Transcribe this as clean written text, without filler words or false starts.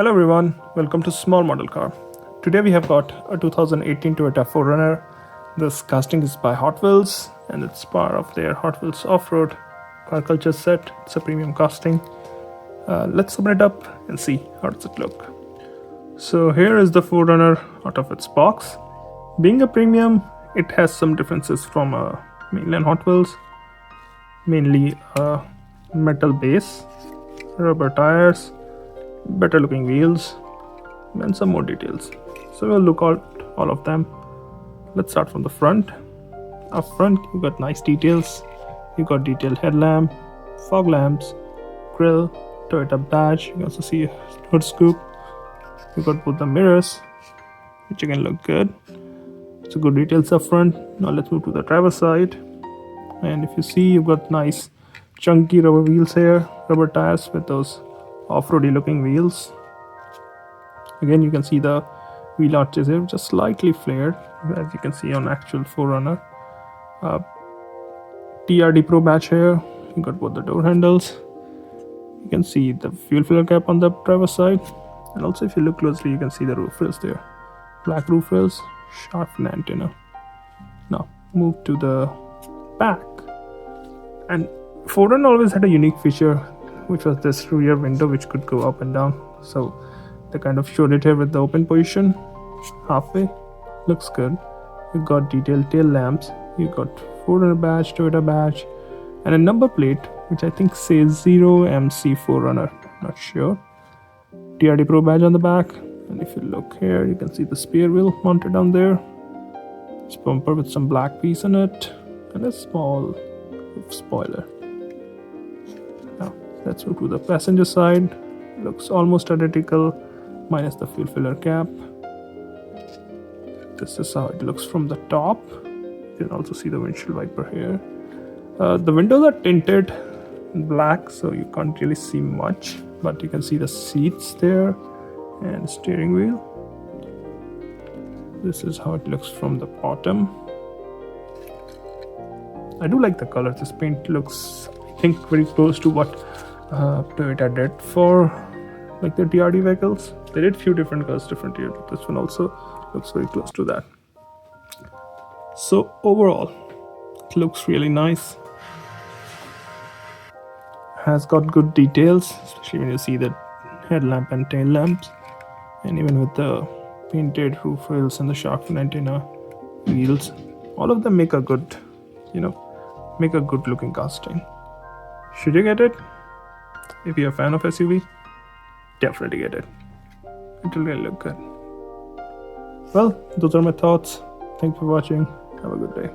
Hello everyone, welcome to Small Model Car. Today we have got a 2018 Toyota 4Runner. This casting is by Hotwheels and it's part of their Hotwheels off-road car culture set. It's a premium casting. Let's open it up and see how does it look. So here is the 4Runner out of its box. Being a premium, it has some differences from a mainline Hot Wheels. Mainly a metal base, rubber tires, better looking wheels, and some more details. So we'll look at all of them. Let's start from the front. Up front you got nice details. You got detailed headlamp, fog lamps, grille, Toyota badge. You can also see a hood scoop. You got both the mirrors, which again look good. So good details up front. Now let's move to the driver's side. And if you see, you've got nice chunky rubber wheels here, rubber tires with those off-roady looking wheels. Again, you can see the wheel arches here, just slightly flared, as you can see on actual 4Runner. TRD Pro badge here. You got both the door handles. You can see the fuel filler cap on the driver's side, and also if you look closely, you can see the roof rails there. Black roof rails, sharp fin antenna. Now move to the back, and 4Runner always had a unique feature, which was this rear window which could go up and down. So they kind of showed it here with the open position halfway. Looks good. You got detailed tail lamps. You got 4Runner badge, Toyota badge, and a number plate which I think says 0MC4Runner. Not sure. TRD Pro badge on the back. And if you look here, you can see the spare wheel mounted down there. It's bumper with some black piece on it, and a small roof spoiler. Now let's move to the passenger side. Looks almost identical, minus the fuel filler cap. This is how it looks from the top. You can also see the windshield wiper here. The windows are tinted black, so you can't really see much, but you can see the seats there and steering wheel. This is how it looks from the bottom. I do like the color. This paint looks, I think, very close to what Toyota did for like the TRD vehicles. They did few different colors, different years, but this one also looks very close to that. So overall, it looks really nice. Has got good details, especially when you see the headlamp and tail lamps, and even with the painted roof rails and the shark fin antenna wheels. All of them make a good, make a good looking casting. Should you get it? If you're a fan of SUV, definitely get it. It will really look good. Well, those are my thoughts. Thanks for watching. Have a good day.